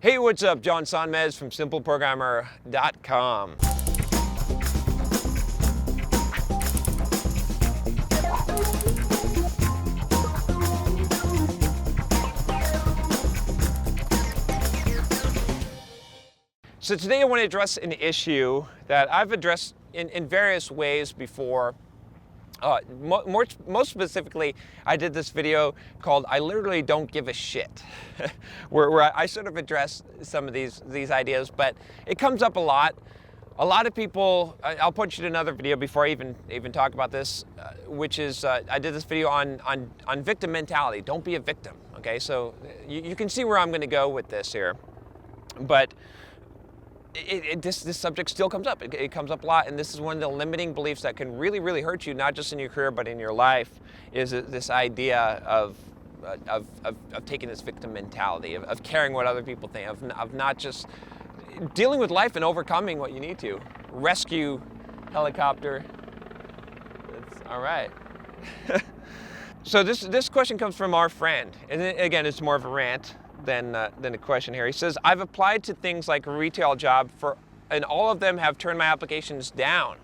Hey, what's up? John Sonmez from simpleprogrammer.com. So today I want to address an issue that I've addressed in various ways before. Most specifically, I did this video called "I Literally Don't Give a Shit," where I sort of address some of these ideas, but it comes up a lot. A lot of people, I'll point you to another video before I even talk about this, which is I did this video on victim mentality. Don't be a victim. Okay, so you can see where I'm going to go with this here, but. This subject still comes up. It comes up a lot, and this is one of the limiting beliefs that can really hurt you, not just in your career but in your life. Is this idea of taking this victim mentality, of caring what other people think, of not just dealing with life and overcoming what you need to. Rescue helicopter. That's all right. So this question comes from our friend, and again, it's more of a rant than a question here. He says, I've applied to things like a retail job and all of them have turned my applications down.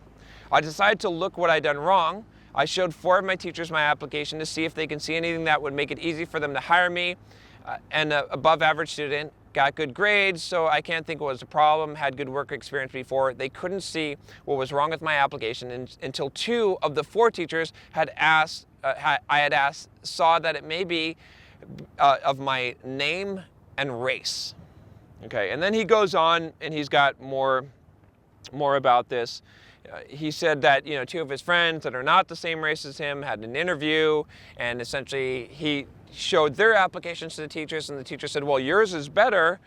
I decided to look what I'd done wrong. I showed 4 of my teachers my application to see if they can see anything that would make it easy for them to hire me. And above average student, got good grades, so I can't think what was the problem, had good work experience before. They couldn't see what was wrong with my application until 2 of the 4 teachers I had asked saw that it may be of my name and race. Okay, and then he goes on and he's got more about this. He said that 2 of his friends that are not the same race as him had an interview, and essentially he showed their applications to the teachers, and the teacher said, well, yours is better,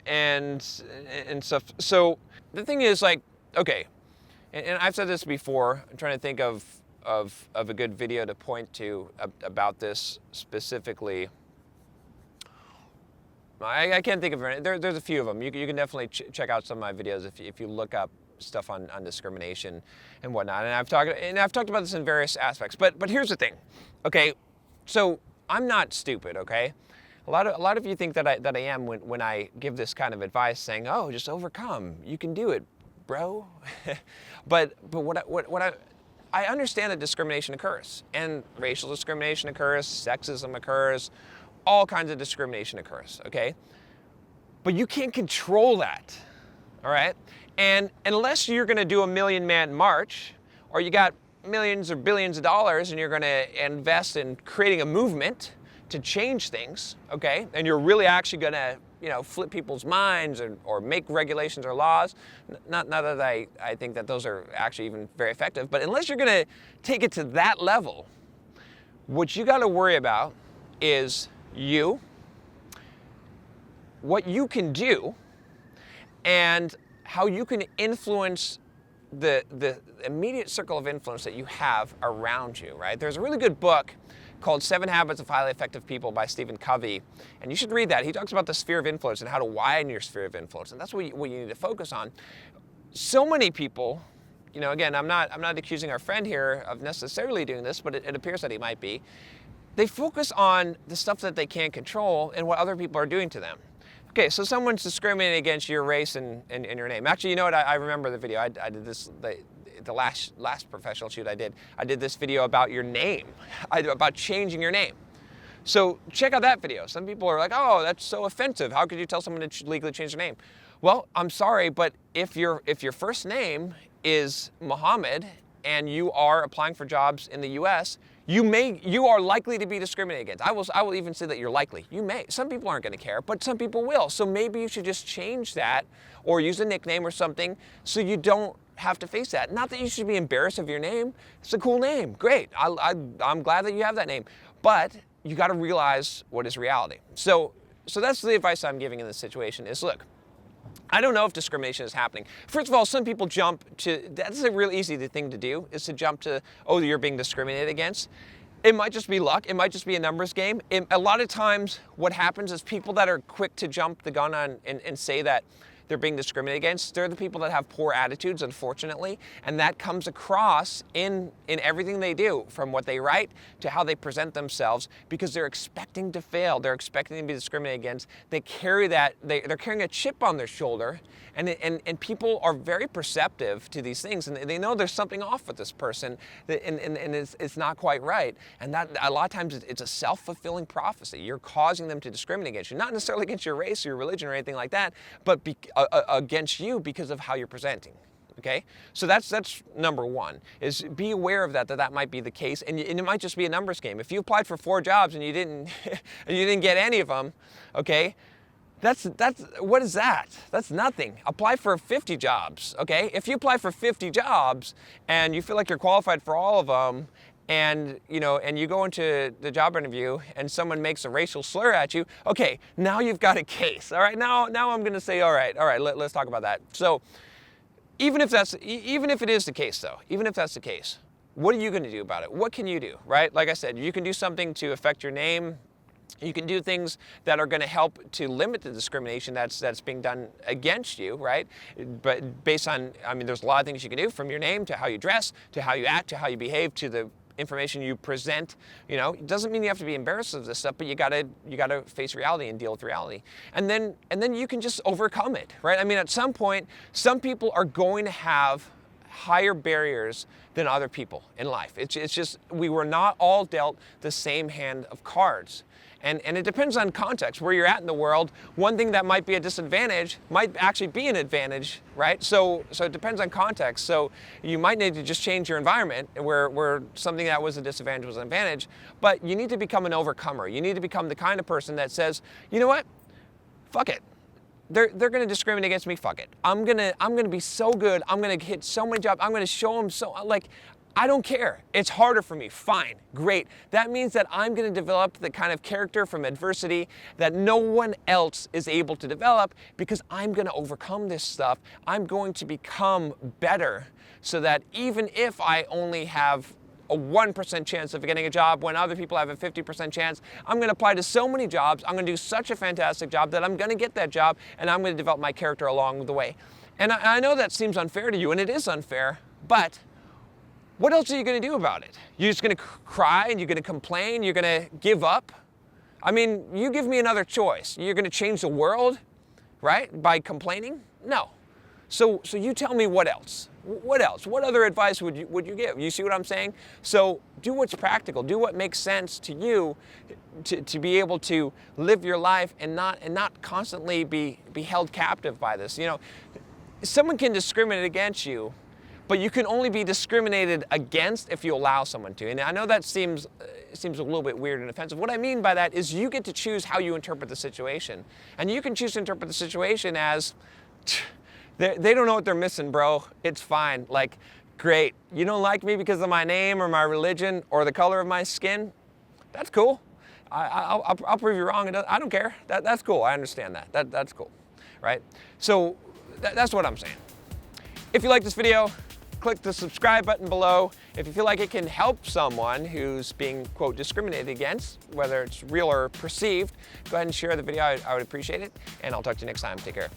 and stuff. So the thing is, like, okay, and I've said this before, I'm trying to think of a good video to point to about this specifically. I can't think of any. There's a few of them. You can definitely check out some of my videos if you look up stuff on discrimination and whatnot. And I've talked about this in various aspects. But here's the thing. Okay, so I'm not stupid. Okay, a lot of you think that I am when I give this kind of advice, saying, oh, just overcome. You can do it, bro. but what I understand that discrimination occurs, and racial discrimination occurs, sexism occurs, all kinds of discrimination occurs, okay? But you can't control that, all right? And unless you're gonna do a 1,000,000-man march, or you got millions or billions of dollars and you're gonna invest in creating a movement to change things, okay? And you're really actually gonna flip people's minds or make regulations or laws. Not that I think that those are actually even very effective, but unless you're gonna take it to that level, what you gotta worry about is what you can do, and how you can influence the immediate circle of influence that you have around you, right? There's a really good book called 7 Habits of Highly Effective People by Stephen Covey, and you should read that. He talks about the sphere of influence and how to widen your sphere of influence, and that's what you need to focus on. So many people, again, I'm not accusing our friend here of necessarily doing this, but it appears that he might be. They focus on the stuff that they can't control and what other people are doing to them. Okay, so someone's discriminating against your race and your name. Actually, you know what? I remember the video. I did this. The last professional shoot I did this video about your name, about changing your name. So check out that video. Some people are like, oh, that's so offensive. How could you tell someone to legally change their name? Well, I'm sorry, but if your first name is Muhammad and you are applying for jobs in the US, you are likely to be discriminated against. I will even say that you're likely. You may. Some people aren't going to care, but some people will. So maybe you should just change that or use a nickname or something so you don't have to face that. Not that you should be embarrassed of your name. It's a cool name. Great. I'm glad that you have that name. But you got to realize what is reality. So that's the advice I'm giving in this situation is, look, I don't know if discrimination is happening. First of all, some people jump to, that's a real easy thing to do, is to jump to, oh, you're being discriminated against. It might just be luck. It might just be a numbers game. A lot of times what happens is people that are quick to jump the gun on and say that they're being discriminated against, they're the people that have poor attitudes, unfortunately, and that comes across in everything they do, from what they write to how they present themselves, because they're expecting to fail, they're expecting to be discriminated against. They carry that, they're carrying a chip on their shoulder, and people are very perceptive to these things, and they know there's something off with this person, and it's not quite right. And that a lot of times it's a self-fulfilling prophecy. You're causing them to discriminate against you, not necessarily against your race or your religion or anything like that, but against you because of how you're presenting. Okay, so that's number one, is be aware of that might be the case, and it might just be a numbers game. If you applied for 4 jobs and you didn't and you didn't get any of them, okay, that's what is that? That's nothing. Apply for 50 jobs, okay? If you apply for 50 jobs and you feel like you're qualified for all of them, and you go into the job interview and someone makes a racial slur at you, okay, now you've got a case. All right, now I'm going to say, all right, let's talk about that. So even if it is the case, though, even if that's the case, what are you going to do about it? What can you do, right? Like I said, you can do something to affect your name. You can do things that are going to help to limit the discrimination that's being done against you, right? But based on, there's a lot of things you can do, from your name to how you dress, to how you act, to how you behave, to the information you present. It doesn't mean you have to be embarrassed of this stuff, but you gotta face reality and deal with reality. And then you can just overcome it, right? At some point, some people are going to have higher barriers than other people in life. It's just, we were not all dealt the same hand of cards. And it depends on context, where you're at in the world. One thing that might be a disadvantage might actually be an advantage, right? So it depends on context. So you might need to just change your environment where something that was a disadvantage was an advantage, but you need to become an overcomer. You need to become the kind of person that says, you know what, fuck it. They're going to discriminate against me, fuck it. I'm gonna be so good, I'm going to hit so many jobs, I'm going to show them I don't care. It's harder for me. Fine, great. That means that I'm going to develop the kind of character from adversity that no one else is able to develop, because I'm going to overcome this stuff. I'm going to become better, so that even if I only have a 1% chance of getting a job when other people have a 50% chance, I'm going to apply to so many jobs. I'm going to do such a fantastic job that I'm going to get that job, and I'm going to develop my character along the way. And I know that seems unfair to you, and it is unfair, but what else are you going to do about it? You're just going to cry and you're going to complain? You're going to give up? You give me another choice. You're going to change the world, right, by complaining? No. So you tell me what else. What else? What other advice would you give? You see what I'm saying? So do what's practical. Do what makes sense to you, to be able to live your life and not constantly be held captive by this. Someone can discriminate against you, but you can only be discriminated against if you allow someone to. And I know that seems a little bit weird and offensive. What I mean by that is you get to choose how you interpret the situation. And you can choose to interpret the situation as, they don't know what they're missing, bro. It's fine. Great. You don't like me because of my name or my religion or the color of my skin? That's cool. I'll prove you wrong. I don't care. That's cool. I understand that. That's cool, right? So that's what I'm saying. If you like this video, click the subscribe button below. If you feel like it can help someone who's being, quote, discriminated against, whether it's real or perceived, go ahead and share the video. I would appreciate it. And I'll talk to you next time. Take care.